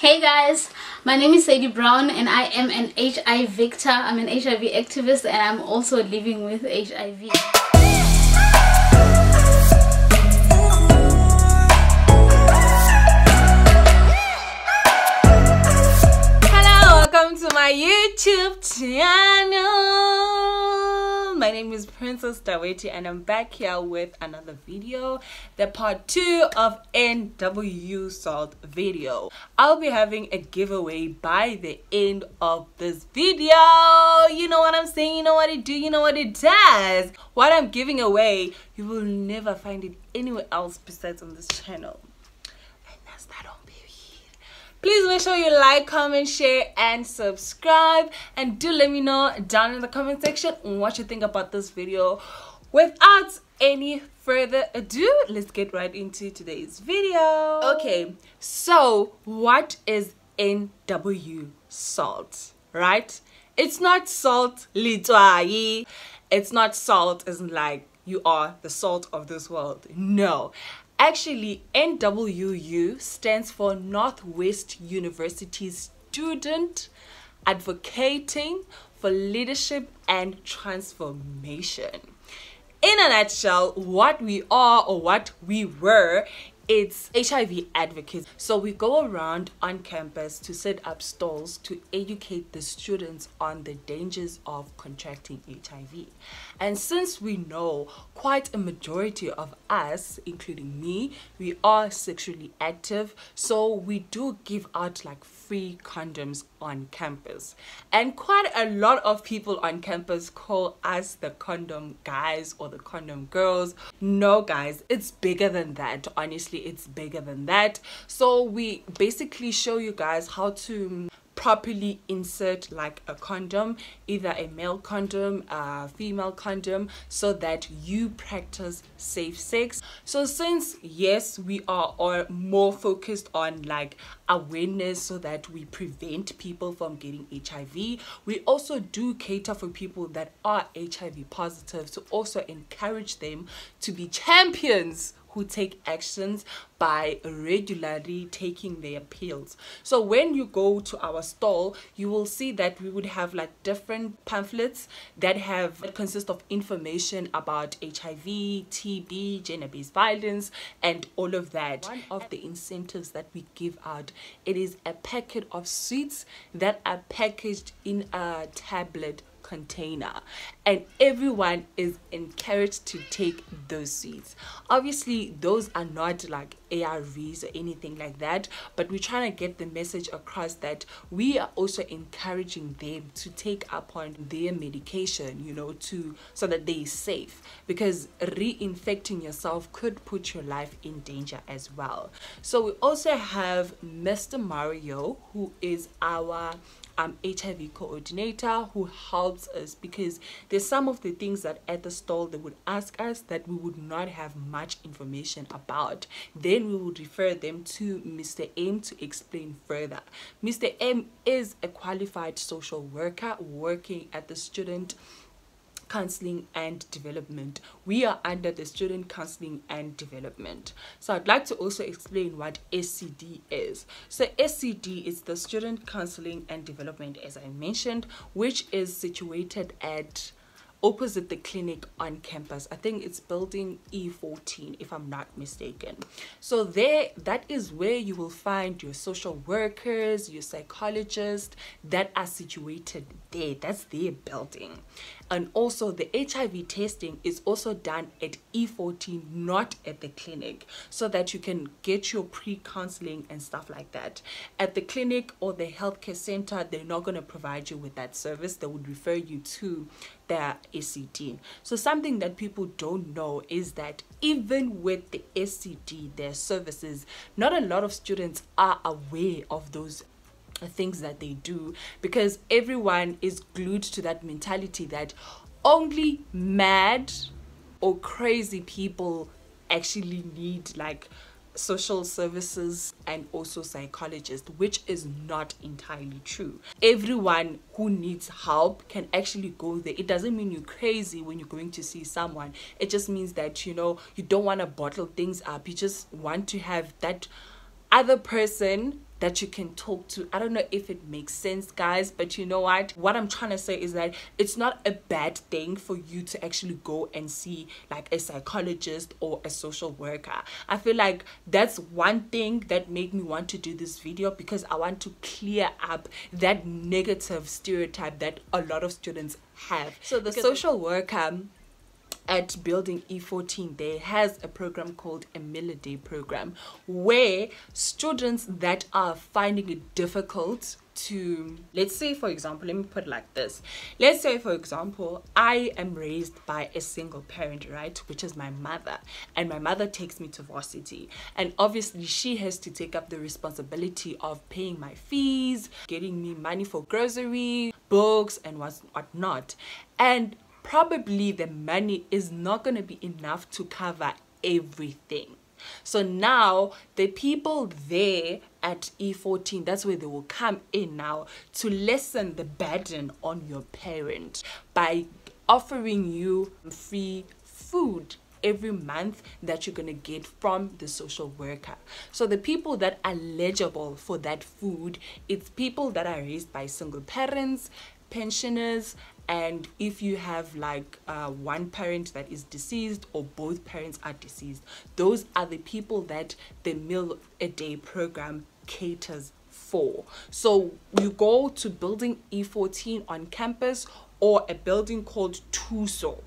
Hey guys, my name is Saidy Brown and I am an HIV victor. I'm an HIV activist and I'm also living with HIV. Hello, welcome to my YouTube channel. My name is Princess Daweti and I'm back here with another video, the part 2 of NWU SALT video. I'll be having a giveaway by the end of this video. You know what I'm saying, you know what it do, you know what it does. What I'm giving away, you will never find it anywhere else besides on this channel. And that's that on baby. Please make sure you like, comment, share, and subscribe. And do let me know down in the comment section what you think about this video. Without any further ado, let's get right into today's video. Okay, so what is NWU SALT, right? It's not salt litwayi. It's not salt as in like you are the salt of this world. No. Actually, NWU stands for Northwest University Student Advocating for Leadership and Transformation. In a nutshell, what we are or what we were, it's HIV advocates. So we go around on campus to set up stalls to educate the students on the dangers of contracting HIV. And since we know quite a majority of us, including me, we are sexually active, so we do give out like free condoms on campus. And quite a lot of people on campus call us the condom guys or the condom girls. No guys, it's bigger than that. Honestly, it's bigger than that. So we basically show you guys how to properly insert like a condom, either a male condom, a female condom, so that you practice safe sex. So since yes, we are more focused on like awareness so that we prevent people from getting HIV, we also do cater for people that are HIV positive to also encourage them to be champions who take actions by regularly taking their pills. So when you go to our stall, you will see that we would have like different pamphlets that consist of information about HIV, TB, gender-based violence, and all of that. One of the incentives that we give out, it is a packet of sweets that are packaged in a tablet container, and everyone is encouraged to take those sweets. Obviously those are not like ARVs or anything like that, but we're trying to get the message across that we are also encouraging them to take upon their medication, you know, so that they're safe, because reinfecting yourself could put your life in danger as well. So we also have Mr. Mario, who is our HIV coordinator, who helps us because there's some of the things that at the stall they would ask us that we would not have much information about. Then we would refer them to Mr. M to explain further. Mr. M is a qualified social worker working at the Student Counselling and Development. We are under the Student Counselling and Development. So I'd like to also explain what SCD is. So SCD is the Student Counselling and Development, as I mentioned, which is situated at opposite the clinic on campus. I think it's building E14 if I'm not mistaken. So that is where you will find your social workers, your psychologists that are situated there. That's their building. And also the HIV testing is also done at E14, not at the clinic, so that you can get your pre-counseling and stuff like that. At the clinic or the healthcare center, they're not going to provide you with that service. They would refer you to their SCD. So something that people don't know is that even with the SCD, their services, not a lot of students are aware of those things that they do, because everyone is glued to that mentality that only mad or crazy people actually need like social services and also psychologists, which is not entirely true. Everyone who needs help can actually go there. It doesn't mean you're crazy when you're going to see someone. It just means that, you know, you don't want to bottle things up. You just want to have that other person that you can talk to. I don't know if it makes sense, guys, but you know what I'm trying to say is that it's not a bad thing for you to actually go and see like a psychologist or a social worker. I feel like that's one thing that made me want to do this video, because I want to clear up that negative stereotype that a lot of students have. So the social worker at Building E14 there has a program called a Miller Day program, where students that are finding it difficult to, let's say for example, let me put it like this, let's say for example I am raised by a single parent, right, which is my mother, and my mother takes me to varsity, and obviously she has to take up the responsibility of paying my fees, getting me money for grocery, books and whatnot, and probably the money is not going to be enough to cover everything. So now the people there at E14, that's where they will come in now to lessen the burden on your parent by offering you free food every month that you're going to get from the social worker. So the people that are eligible for that food, it's people that are raised by single parents, pensioners, and if you have like one parent that is deceased or both parents are deceased, those are the people that the Meal a Day program caters for. So you go to Building E14 on campus, or a building called Thuso.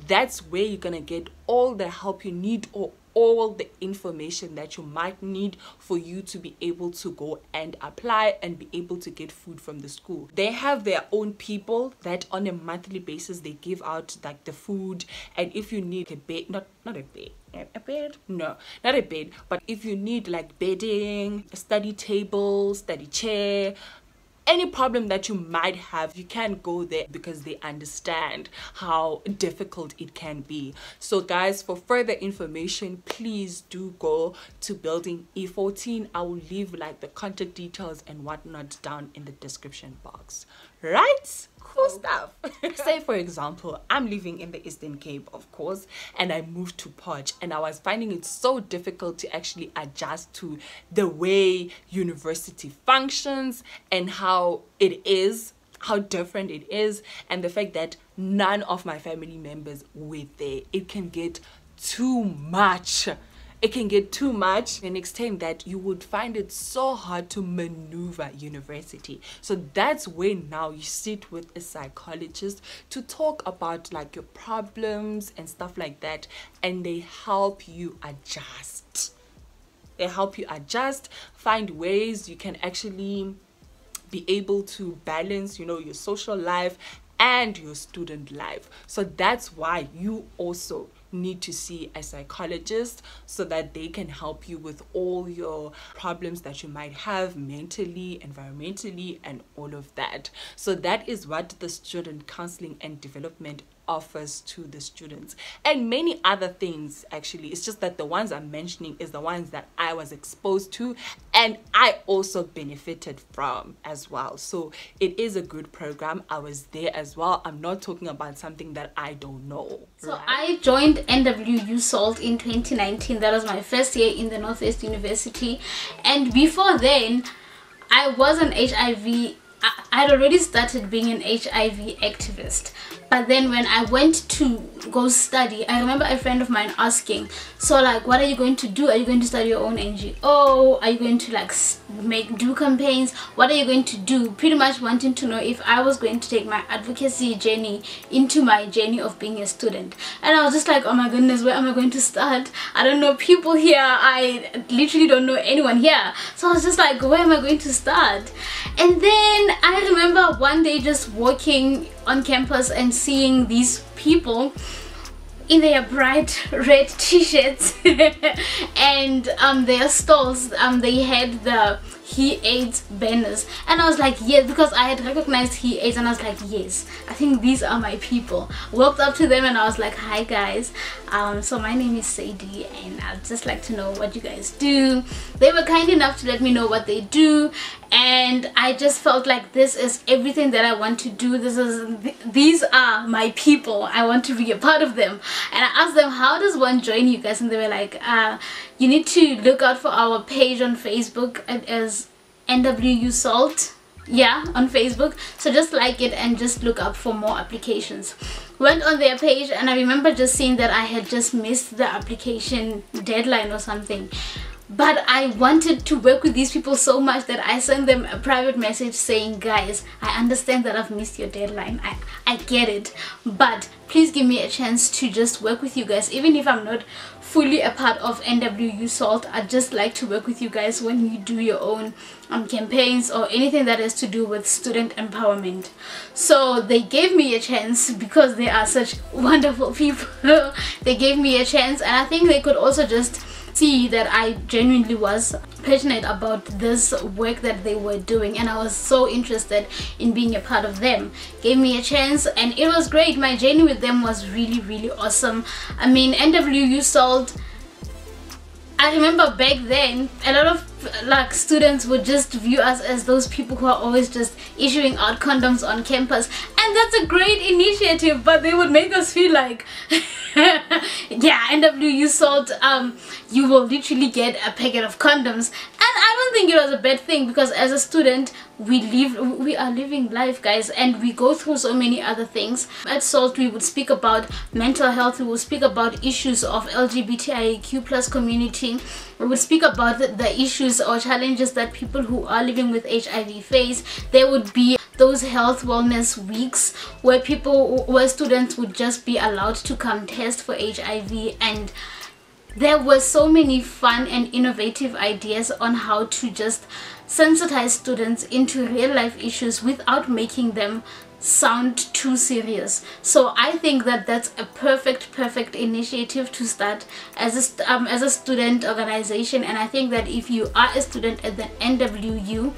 That's where you're gonna get all the help you need, or all the information that you might need for you to be able to go and apply and be able to get food from the school. They have their own people that on a monthly basis they give out like the food, and if you need a bed, not a bed, no, not a bed, but if you need like bedding, a study table, study chair, any problem that you might have, you can go there because they understand how difficult it can be. So guys, for further information, please do go to Building E14. I will leave like the contact details and whatnot down in the description box. Right? Cool stuff. Say for example, I'm living in the Eastern Cape, of course, and I moved to Potch, and I was finding it so difficult to actually adjust to the way university functions and how it is, how different it is, and the fact that none of my family members were there. It can get too much. It can get too much, and extent that you would find it so hard to maneuver university. So that's when now you sit with a psychologist to talk about like your problems and stuff like that, and they help you adjust. They help you adjust, find ways you can actually be able to balance, you know, your social life and your student life. So that's why you also need to see a psychologist, so that they can help you with all your problems that you might have mentally, environmentally, and all of that. So that is what the Student Counselling and Development offers to the students, and many other things actually. It's just that the ones I'm mentioning is the ones that I was exposed to and I also benefited from as well. So it is a good program. I was there as well. I'm not talking about something that I don't know. So right? I joined NWU SALT in 2019. That was my first year in the Northwest University, and before then I was an HIV, I'd already started being an HIV activist. But then when I went to go study, I remember a friend of mine asking, so like, what are you going to do? Are you going to start your own NGO? Are you going to like do campaigns? What are you going to do? Pretty much wanting to know if I was going to take my advocacy journey into my journey of being a student. And I was just like, oh my goodness, where am I going to start? I don't know people here. I literally don't know anyone here. So I was just like, where am I going to start? And then I remember one day just walking on campus and seeing these people in their bright red t-shirts and their stalls, they had the He/AIDS banners, and I was like, yes, because I had recognized He/AIDS, and I was like, yes, I think these are my people. Walked up to them and I was like, hi guys, so my name is Saidy and I'd just like to know what you guys do. They were kind enough to let me know what they do, and I just felt like this is everything that I want to do. These are my people. I want to be a part of them. And I asked them, how does one join you guys? And they were like, you need to look out for our page on Facebook. It is NWU SALT, yeah, on Facebook. So just like it and just look up for more applications. Went on their page, and I remember just seeing that I had just missed the application deadline or something. But I wanted to work with these people so much that I sent them a private message saying, guys, I understand that I've missed your deadline. I get it. But please give me a chance to just work with you guys. Even if I'm not fully a part of NWU SALT, I'd just like to work with you guys when you do your own campaigns or anything that has to do with student empowerment. So they gave me a chance because they are such wonderful people. They gave me a chance, and I think they could also just see that I genuinely was passionate about this work that they were doing, and I was so interested in being a part of them. Gave me a chance, and it was great. My journey with them was really awesome. I mean, NWU SALT, I remember back then a lot of like students would just view us as those people who are always just issuing out condoms on campus, and that's a great initiative, but they would make us feel like yeah, NWU SALT, you will literally get a packet of condoms. And I don't think it was a bad thing, because as a student we are living life, guys, and we go through so many other things. At SALT we would speak about mental health, we would speak about issues of LGBTIQ plus community, we would speak about the issues or challenges that people who are living with HIV face. There would be those health wellness weeks where students would just be allowed to come test for HIV, and there were so many fun and innovative ideas on how to just sensitize students into real life issues without making them sound too serious. So I think that that's a perfect initiative to start as a student organization, and I think that if you are a student at the NWU,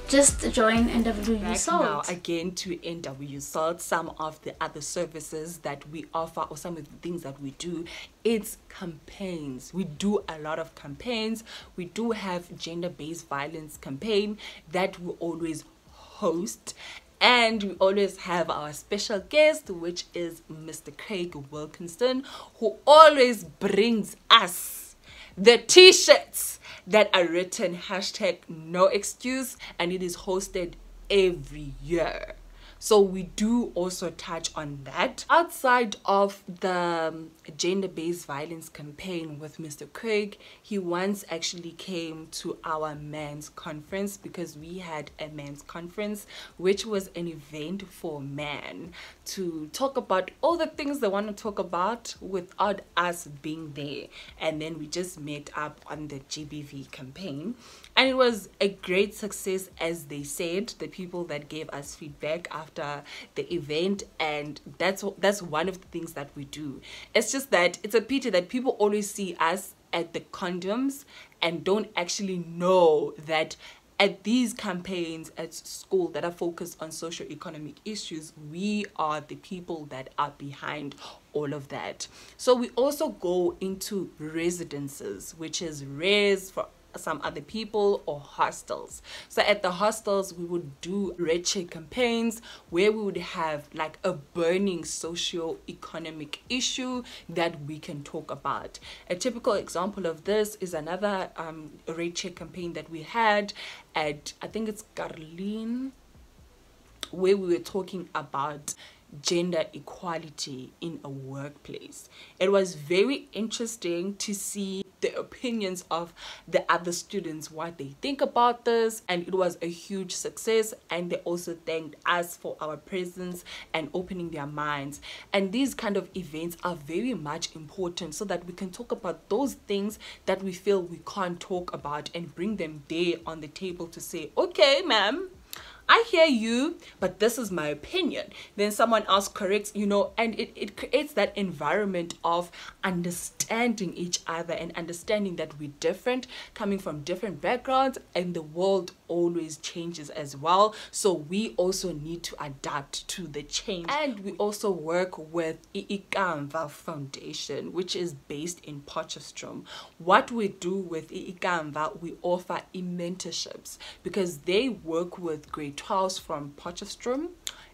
just join NWU SALT. Now again to NWU SALT, some of the other services that we offer, or some of the things that we do, it's campaigns. We do a lot of campaigns. We do have gender-based violence campaign that we always host, and we always have our special guest, which is Mr. Craig Wilkinson, who always brings us the t-shirts that are written #NoExcuse, and it is hosted every year. So we do also touch on that. Outside of the gender-based violence campaign with Mr. Craig, he once actually came to our men's conference, because we had a men's conference, which was an event for men to talk about all the things they want to talk about without us being there. And then we just met up on the GBV campaign, and it was a great success, as they said, the people that gave us feedback after the event. And that's one of the things that we do. It's just that it's a pity that people always see us at the condoms and don't actually know that at these campaigns at school that are focused on socio-economic issues, we are the people that are behind all of that. So we also go into residences, which is res for some other people, or hostels. So at the hostels we would do red check campaigns where we would have like a burning socio-economic issue that we can talk about. A typical example of this is another red check campaign that we had at, I think it's Garlene, where we were talking about gender equality in a workplace. It was very interesting to see the opinions of the other students, what they think about this, and it was a huge success. And they also thanked us for our presence and opening their minds. And these kind of events are very much important, so that we can talk about those things that we feel we can't talk about, and bring them there on the table to say, okay, ma'am, I hear you, but this is my opinion. Then someone else corrects, you know, and it creates that environment of understanding each other and understanding that we're different, coming from different backgrounds, and the world always changes as well. So we also need to adapt to the change. And we also work with iIkamva Foundation, which is based in Potchefstroom. What we do with iIkamva, we offer mentorships, because they work with grade 12s from Potchefstroom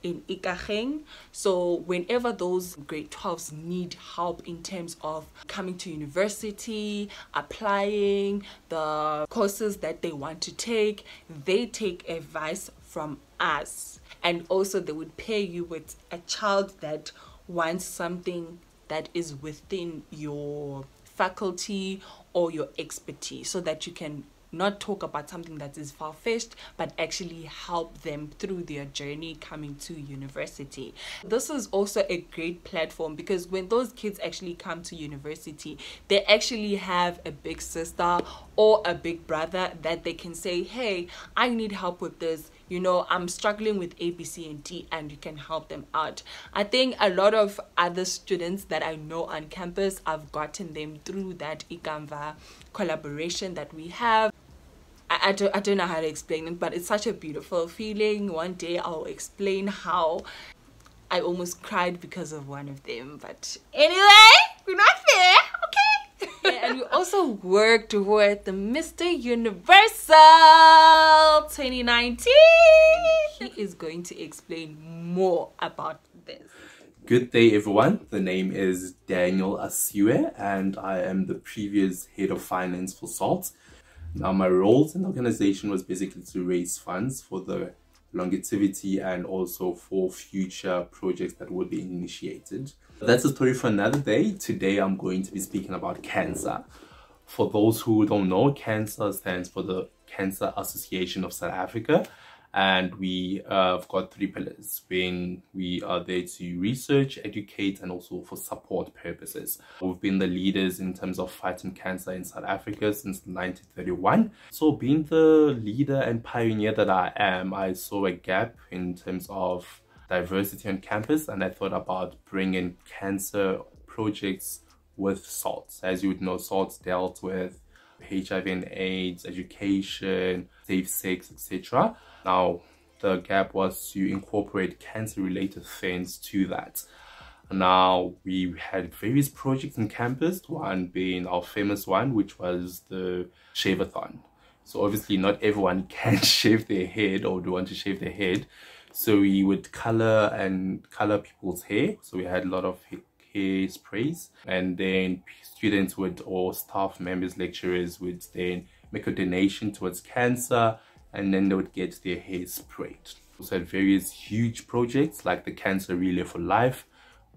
in Ikageng. So whenever those grade 12s need help in terms of coming to university, applying the courses that they want to take, they take advice from us. And also they would pair you with a child that wants something that is within your faculty or your expertise, so that you can not talk about something that is far-fetched, but actually help them through their journey coming to university. This is also a great platform because when those kids actually come to university, they actually have a big sister or a big brother that they can say, hey, I need help with this, you know, I'm struggling with A, B, C, and D, and you can help them out. I think a lot of other students that I know on campus, I've gotten them through that Ikamva collaboration that we have. I don't know how to explain it, but it's such a beautiful feeling. One day I'll explain how I almost cried because of one of them. But anyway, we're not there, okay? Yeah, and we also worked with the Mr. Universal 2019. He is going to explain more about this. Good day, everyone. The name is Daniel Asiwe, and I am the previous head of finance for SALT. Now, my roles in the organization was basically to raise funds for the longevity and also for future projects that would be initiated. That's a story for another day. Today, I'm going to be speaking about cancer. For those who don't know, cancer stands for the Cancer Association of South Africa. And we have got 3 pillars when we are there to research, educate, and also for support purposes. We've been the leaders in terms of fighting cancer in South Africa since 1931. So being the leader and pioneer that I am, I saw a gap in terms of diversity on campus, and I thought about bringing cancer projects with SALT. As you would know, SALT dealt with HIV and AIDS, education, safe sex, etc. Now, the gap was to incorporate cancer-related things to that. Now, we had various projects on campus, one being our famous one, which was the shave-a-thon. So obviously not everyone can shave their head or do want to shave their head. So we would color people's hair. So we had a lot of hair sprays, and then students would, or staff members, lecturers would then make a donation towards cancer, and then they would get their hair sprayed. We also had various huge projects like the Cancer Relay for Life,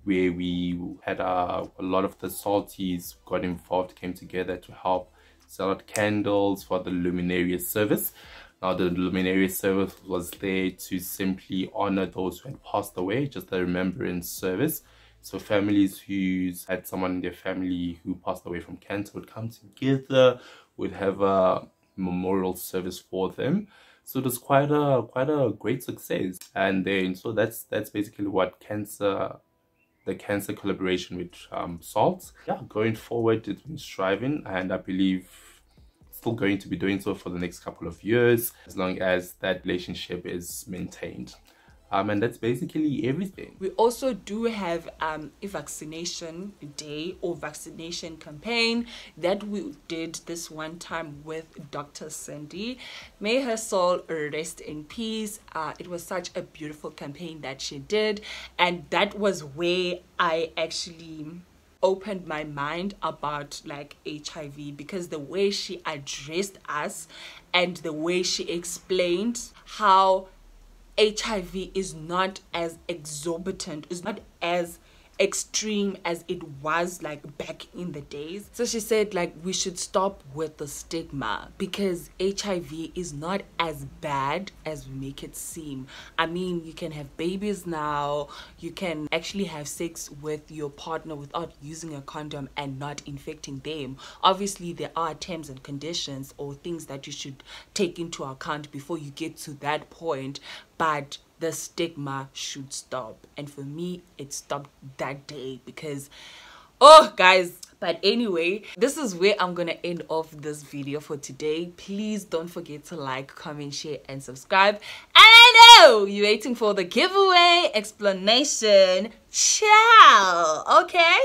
where we had a lot of the salties got involved, came together to help sell out candles for the luminary service. Now, the luminary service was there to simply honor those who had passed away, just a remembrance service. So families who had someone in their family who passed away from cancer would come together, would have a memorial service for them. So it was quite a great success. And then so that's basically what the cancer collaboration with SALT. Yeah, going forward, it's been striving, and I believe still going to be doing so for the next couple of years, as long as that relationship is maintained. And that's basically everything. We also do have a vaccination day or vaccination campaign that we did this one time with Dr. Saidy. May her soul rest in peace. It was such a beautiful campaign that she did, and that was where I actually opened my mind about like HIV, because the way she addressed us and the way she explained how HIV is not as exorbitant, is not as extreme as it was like back in the days. So she said like we should stop with the stigma, because HIV is not as bad as we make it seem. I mean, you can have babies now, you can actually have sex with your partner without using a condom and not infecting them. Obviously there are terms and conditions or things that you should take into account before you get to that point, but the stigma should stop. And for me, it stopped that day, because oh guys. But anyway, this is where I'm gonna end off this video for today. Please don't forget to like, comment, share, and subscribe. And I know you're waiting for the giveaway explanation. Ciao. Okay,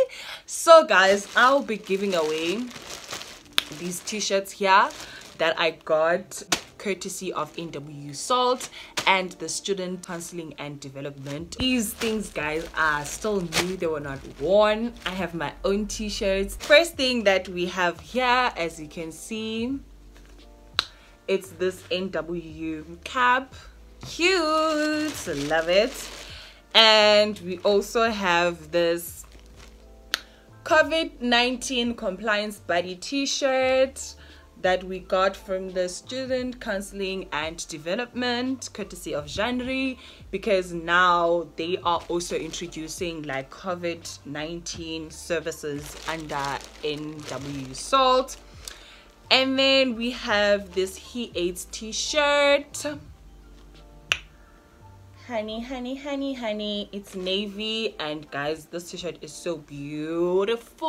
so guys, I'll be giving away these t-shirts here that I got courtesy of NWU SALT and the Student Counselling and Development. These things, guys, are still new. They were not worn. I have my own t-shirts. First thing that we have here, as you can see, it's this NWU cap. Cute, love it. And we also have this COVID-19 compliance buddy t-shirt that we got from the Student Counselling and Development, courtesy of January, because now they are also introducing like COVID-19 services under NWU SALT. And then we have this He AIDS t-shirt. Honey, honey, honey, honey. It's navy, and guys, this t-shirt is so beautiful.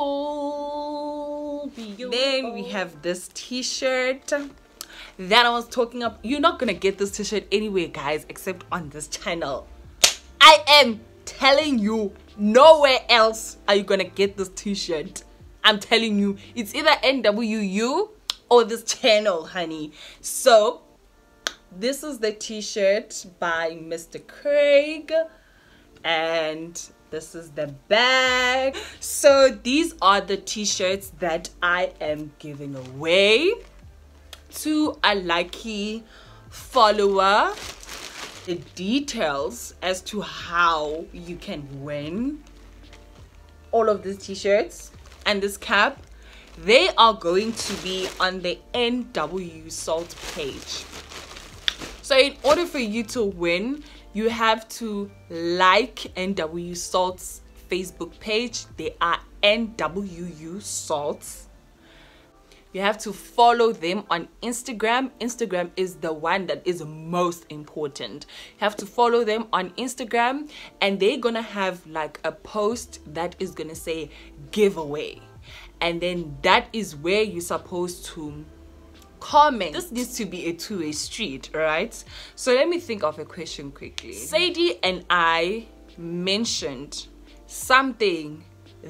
Then we have this t-shirt that I was talking about. You're not gonna get this t-shirt anywhere, guys, except on this channel. I am telling you, nowhere else are you gonna get this t-shirt. I'm telling you, it's either NWU or this channel, honey. So this is the t-shirt by Mr. Craig, and this is the bag. So these are the t-shirts that I am giving away to a lucky follower. The details as to how you can win all of these t-shirts and this cap, they are going to be on the NWU SALT page. So in order for you to win, you have to like NWU SALT's Facebook page. They are NWU SALT. You have to follow them on Instagram. Instagram is the one that is most important. You have to follow them on Instagram, and they're gonna have like a post that is gonna say giveaway. And then that is where you're supposed to comment. This needs to be a two-way street, right? So let me think of a question quickly. Saidy and I mentioned something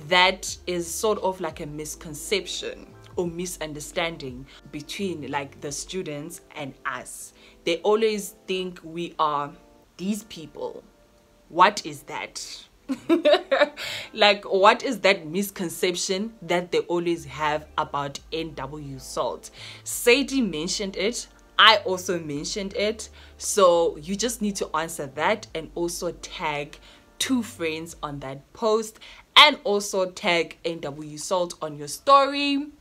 that is sort of like a misconception or misunderstanding between like the students and us. They always think we are these people. What is that? Like, what is that misconception that they always have about NWU SALT? Saidy mentioned it. I also mentioned it. So you just need to answer that and also tag 2 friends on that post, and also tag NWU SALT on your story.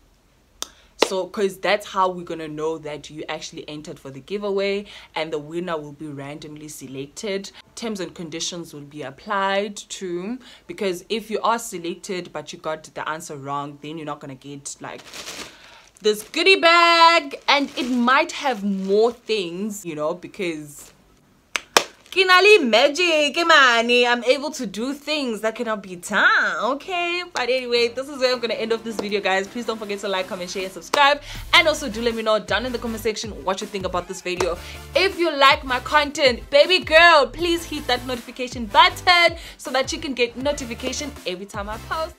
So, because that's how we're gonna know that you actually entered for the giveaway, and the winner will be randomly selected. Terms and conditions will be applied too, because if you are selected but you got the answer wrong, then you're not gonna get like this goodie bag, and it might have more things, you know, because Kinali magic, money. I'm able to do things that cannot be done, okay? But anyway, this is where I'm gonna end off this video, guys. Please don't forget to like, comment, share, and subscribe. And also do let me know down in the comment section what you think about this video. If you like my content, baby girl, please hit that notification button so that you can get notification every time I post.